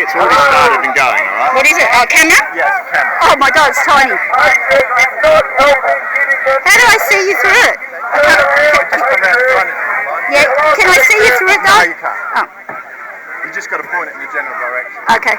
it's already started and going, alright? What is it? Oh, camera? Yes, camera. Oh my god, it's tiny. How do I see you through it? Just come around the front if you like. Yeah, can I see you through it No, though? you can't. Oh, You just got to point it in the general direction. okay.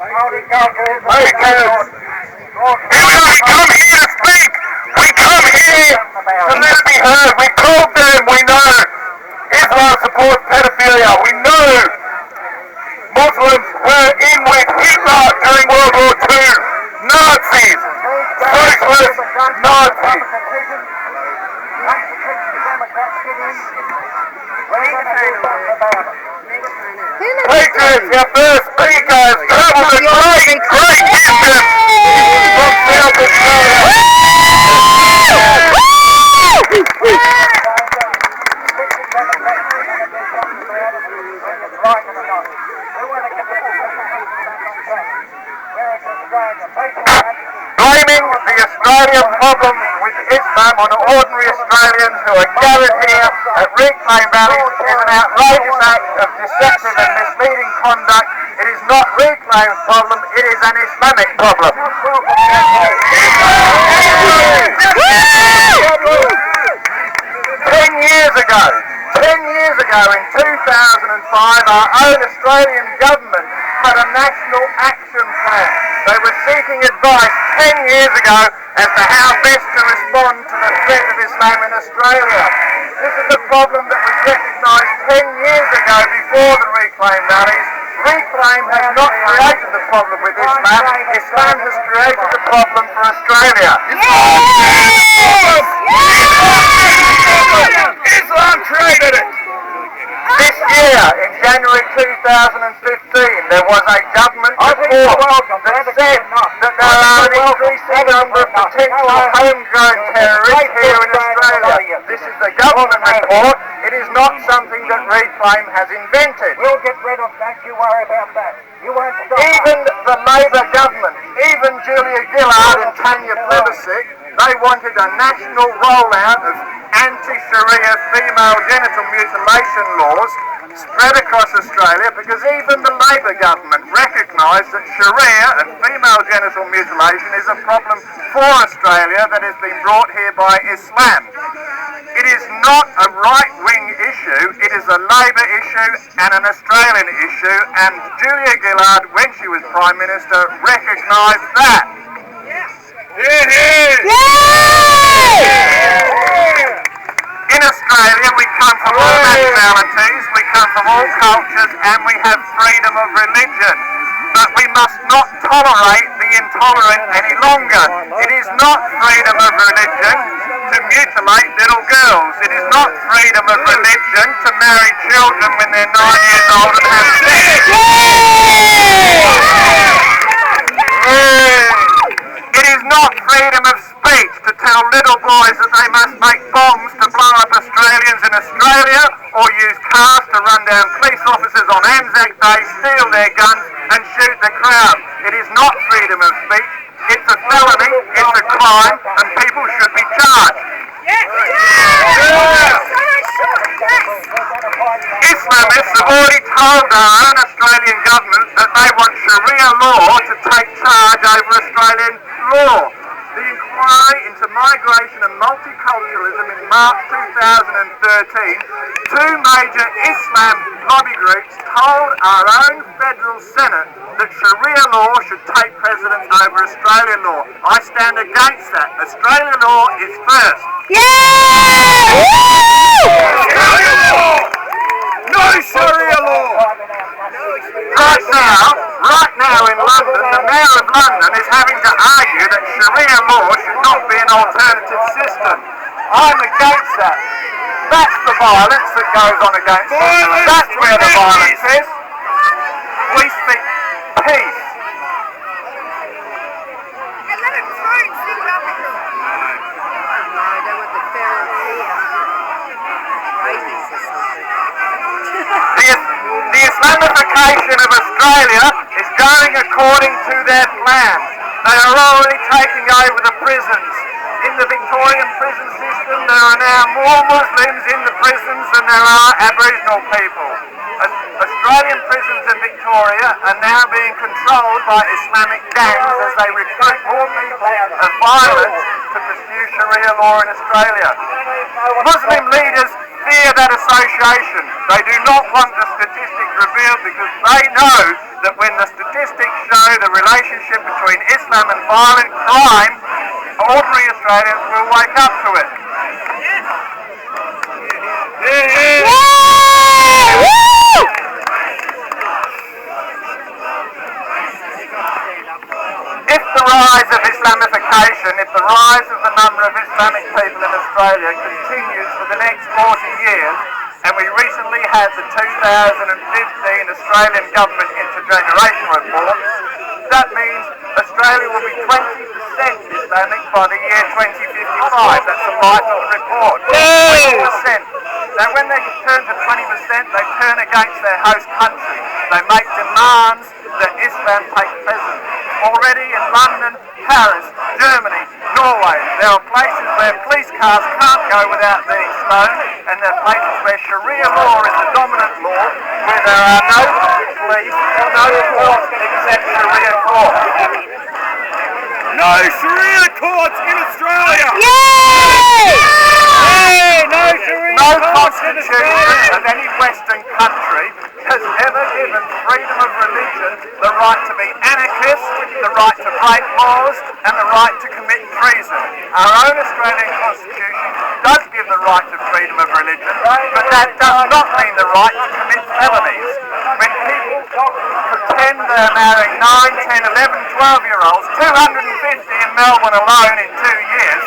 Hey kids! We come here to speak! We come here to let it be heard! We told them we know Islam supports pedophilia! We know Muslims were in with Hitler during World War II! Nazis! Socialist Nazis! Patriots, your first speakers, travel the great distance from South Australia. Blaming the Australian problem with Islam on ordinary Australians who are gathered here at reclaim rallies is an outrageous act of deceptive and misleading conduct. It is not Reclaim's problem, it is an Islamic problem. 10 years ago in 2005, our own Australian government had a national action plan. They were seeking advice 10 years ago as to how best to respond to the threat of Islam in Australia. This is a problem that was recognised 10 years ago before the Reclaim rallies. Reclaim has not created the problem with Islam. Islam has created the problem for Australia. Islam created it! This year, in January 2015, there was a government report that said that there are an increasing number of potential homegrown terrorists here in Australia. This is the government report. It is not something that Reclaim has invented. We'll get rid of that, you worry about that. You won't stop. Even the Labor government, even Julia Gillard and Tanya Plibersek, they wanted a national rollout of anti-Sharia female genital mutilation laws spread across Australia, because even the Labor government recognised that Sharia and female genital mutilation is a problem for Australia that has been brought here by Islam. It is not a right-wing issue, it is a Labor issue and an Australian issue, and Julia Gillard, when she was Prime Minister, recognised that. In Australia, we come from all nationalities, we come from all cultures, and we have freedom of religion. But we must not tolerate the intolerant any longer. It is not freedom of religion to mutilate little girls. It is not freedom of religion to marry children when they're 9 years old and have sex. It is not freedom of speech to tell little boys that they must make bombs to blow up Australians in Australia, or use cars to run down police officers on Anzac Day, steal their guns and shoot the crowd. It is not freedom of speech. It's a felony, it's a crime, and people should be charged. Islamists have already told our own Australian government that they want Sharia law to take charge over Australian law. The inquiry into migration and multiculturalism in March 2013, two major Islam lobby groups told our own federal Senate that Sharia law should take precedence over Australian law. I stand against that. Australian law is first. Australian law! No Sharia law! Right now in London, the Mayor of London is having to argue that Sharia law should not be an alternative system. I'm against that. That's the violence that goes on against us. That's where the violence is. We speak peace. The Islamification of Australia is going according to their plan. They are already taking over the prisons. In the Victorian prison system, Bolton, there are now more Muslims in the prisons than there are Aboriginal people. Australian prisons in Victoria are now being controlled by Islamic gangs as they recruit more people of violence to pursue Sharia law in Australia. Muslim leaders fear that association. They do not want the statistics revealed because they know that when the statistics show the relationship between Islam and violent crime, ordinary Australians will wake up to it. If the rise of Islamification, if the rise of the number of Islamic people in Australia continues for the next 40 years, and we recently had the 2015 Australian Government Intergeneration Report, that means Australia will be 20% Islamic by the year 2055. That's the vital report. 20%. Now when they turn to 20%, they turn against their host country. They make demands that Islam take precedence. Already in London, Paris, Germany, Norway, there are places where police cars can't go without being slowed, and there are places where Sharia law is the dominant law, where there are no police or no courts except Sharia courts. No Sharia courts in Australia! Yay! Hey, no Sharia No courts in constitution Australia! of any Western country has ever given freedom of religion the right to be anarchist, the right to break laws, and the right to commit treason. Our own Australian Constitution does give the right to freedom of religion, but that does not mean the right to commit felonies. When people pretend they're marrying 9, 10, 11, 12-year-olds, 250 in Melbourne alone in 2 years,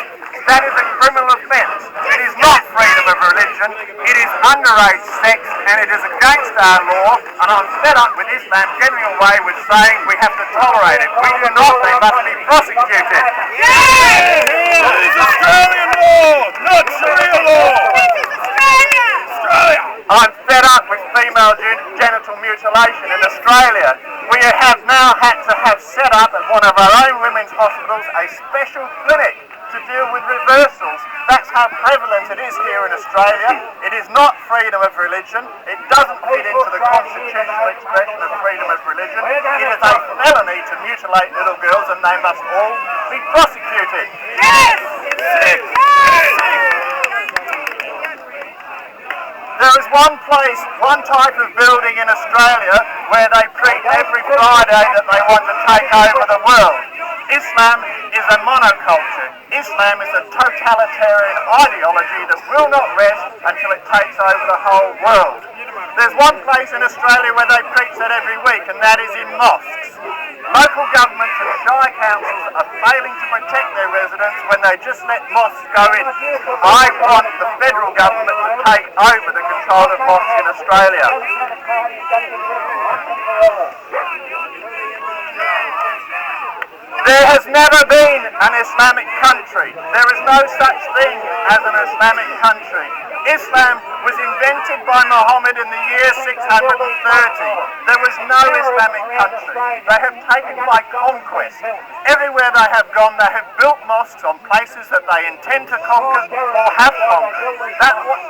that is a criminal offence. It is not freedom of religion, it is underage sex, and it is against our law, and I'm fed up with Islam getting away with saying we have to tolerate it. We do not, they must be prosecuted. This is Australian law, not Sharia law! Australia! I'm fed up with female genital mutilation in Australia. We have now had to have set up at one of our own women's hospitals a special clinic to deal with reversals. That's how prevalent it is here in Australia. It is not freedom of religion. It doesn't fit into the constitutional expression of freedom of religion. It is a felony to mutilate little girls, and they must all be prosecuted. Yes! There is one place, one type of building in Australia where they preach every Friday that they want to take over the world. Islam is a monoculture. Islam is a totalitarian ideology that will not rest until it takes over the whole world. There's one place in Australia where they preach that every week, and that is in mosques. Local governments and shy councils are failing to protect their residents when they just let mosques go in. I want the federal government to take over the control of mosques in Australia. There has never been an Islamic country. There is no such thing as an Islamic country. Islam was invented by Muhammad in the year 630. There was no Islamic country. They have taken by conquest. Everywhere they have gone, they have built mosques on places that they intend to conquer or have conquered.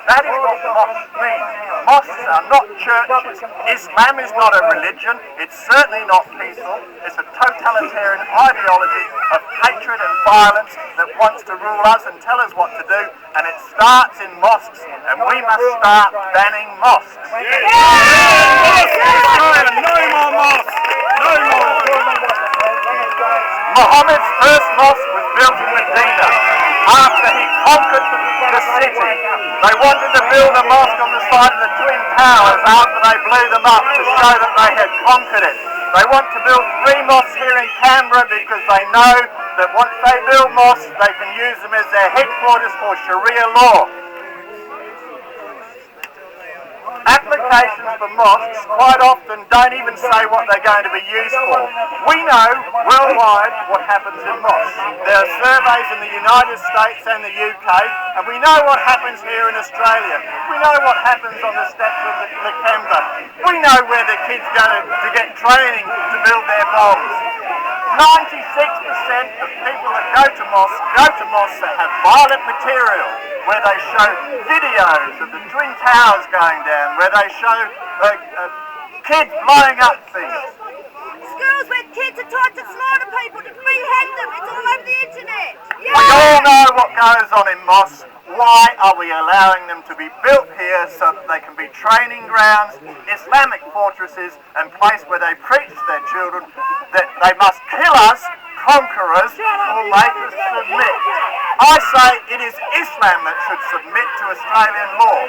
That is what mosques mean. Mosques are not churches. Islam is not a religion. It's certainly not peaceful. It's a totalitarian ideology of hatred and violence that wants to rule us and tell us what to do, and it starts in mosques, and we must start banning mosques. No more mosques! No more! Muhammad's first mosque was built in Medina after he conquered the city. They wanted to build a mosque on the side of the Twin Towers after they blew them up to show that they had conquered it. They want to build 3 mosques here in Canberra because they know that once they build mosques, they can use them as their headquarters for Sharia law. Applications for mosques quite often don't even say what they're going to be used for. We know worldwide what happens in mosques. There are surveys in the United States and the UK, and we know what happens here in Australia. We know what happens on the steps of the Canberra. We know where the kids go to get training to build their bombs. 96% of people that go to mosques that have violent material, where they show videos of the Twin Towers going down, where they show kids blowing up things. Schools where kids are taught to slaughter people, to behead them. It's all over the internet. We all know what goes on in mosques. Why are we allowing them to be built here so that they can be training grounds, Islamic fortresses, and places where they preach to their children that they must kill us, conquer us, or make us submit? I say it is Islam that should submit to Australian law.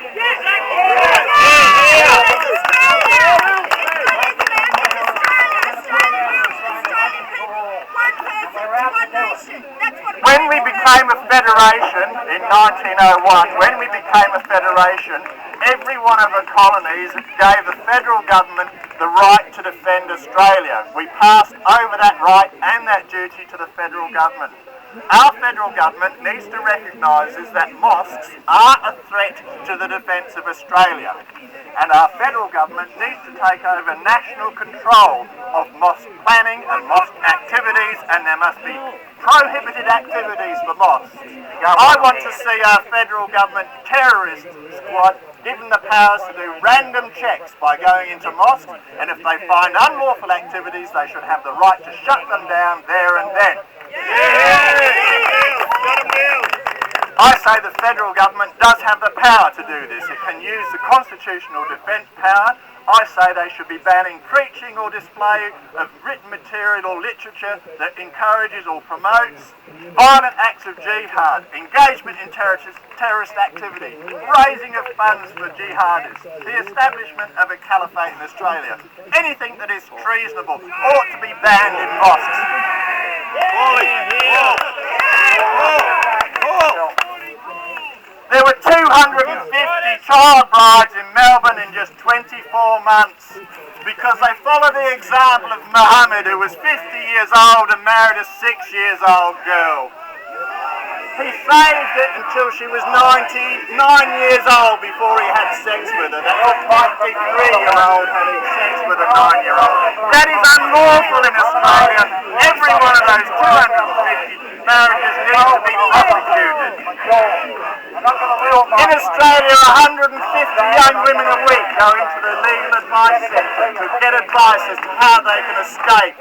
When we became a federation in 1901, when we became a federation, every one of the colonies gave the federal government the right to defend Australia. We passed over that right and that duty to the federal government. Our federal government needs to recognise that mosques are a threat to the defence of Australia, and our federal government needs to take over national control of mosque planning and mosque activities, and there must be prohibited activities for mosques. I want to see our federal government terrorist squad given the powers to do random checks by going into mosques, and if they find unlawful activities, they should have the right to shut them down there and then. I say the federal government does have the power to do this. It can use the constitutional defence power. I say they should be banning preaching or display of written material or literature that encourages or promotes violent acts of jihad, engagement in terrorist activity, raising of funds for jihadists, the establishment of a caliphate in Australia. Anything that is treasonable ought to be banned in mosques. There were 250 child brides in Melbourne in just 24 months because they followed the example of Muhammad, who was 50 years old and married a 6-year-old girl. He saved it until she was 99 years old before he had sex with her. That 93-year-old having sex with a 9-year-old. That is unlawful in Australia. Every one of those 250 marriages needs to be prosecuted. In Australia, 150 young women a week go into the legal advice centre to get advice as to how they can escape.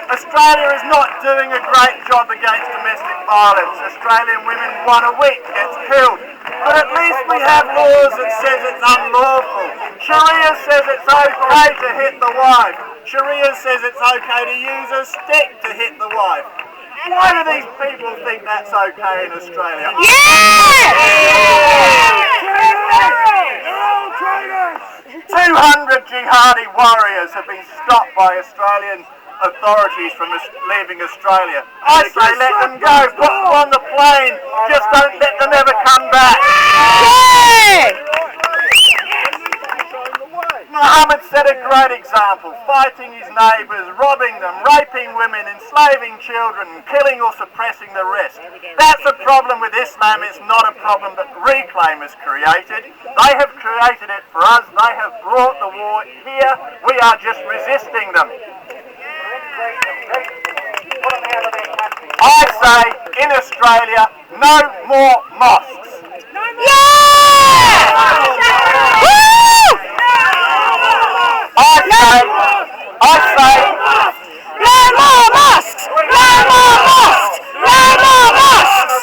Australia is not doing a great job against domestic violence. Australian women, one a week gets killed. But at least we have laws that says it's unlawful. Sharia says it's okay to hit the wife. Sharia says it's okay to use a stick to hit the wife. Why do these people think that's okay in Australia? Yeah! 200 jihadi warriors have been stopped by Australian authorities from leaving Australia. I say let them go, put them on the plane, just don't let them ever come back. Yeah! Muhammad set a great example, fighting his neighbours, robbing them, raping women, enslaving children, killing or suppressing the rest. That's a problem with Islam. It's not a problem that Reclaim has created. They have created it for us. They have brought the war here. We are just resisting them. I say, in Australia, no more mosques. Yeah! Woo! I say, no more mosques! No more mosques! No more mosques!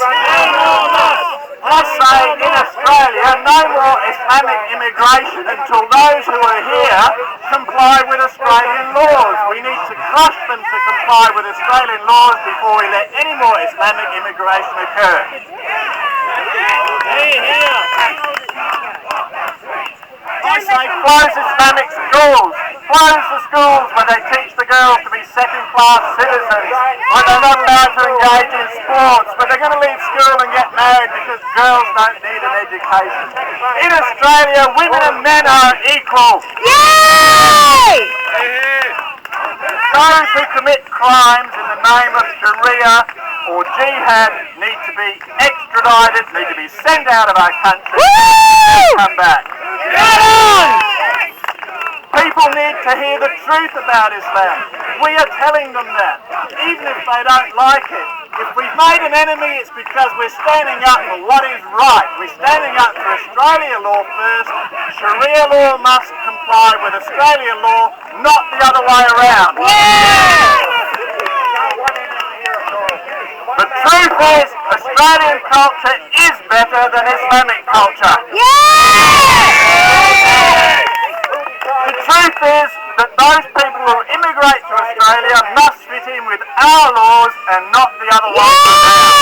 I say, in Australia, no more Islamic immigration until those who are here comply with Australian laws. We need to crush them to comply with Australian laws before we let any more Islamic immigration occur. I say close Islamic schools. Close the schools where they teach the girls to be second-class citizens, where they're not allowed to engage in sports, where they're going to leave school and get married because girls don't need an education. In Australia, women and men are equal. Yay! Those who commit crimes in the name of Sharia or jihad need to be extradited, need to be sent out of our country and come back. Get on! People need to hear the truth about Islam. We are telling them that. even if they don't like it. If we've made an enemy, it's because we're standing up for what is right. We're standing up for Australia law first. Sharia law must comply with Australian law, not the other way around. The truth is, Australian culture is better than Islamic culture. The truth is that those people who immigrate to Australia must fit in with our laws and not the other way around.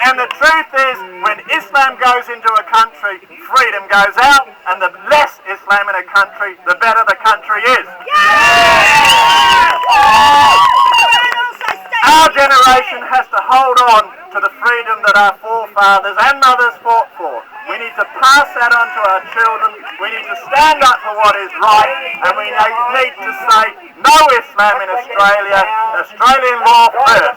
And the truth is, when Islam goes into a country, freedom goes out, and the less Islam in a country, the better the country is. Our generation has to hold on to the freedom that our forefathers and mothers fought for. We need to pass that on to our children. We need to stand up for what is right, and we need to say no Islam in Australia, Australian law first.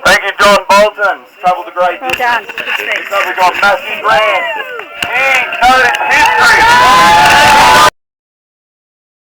Thank you, John Bolton. Travelled a great distance. Well done. Good speech. We've got Matthew Grant. He encoded his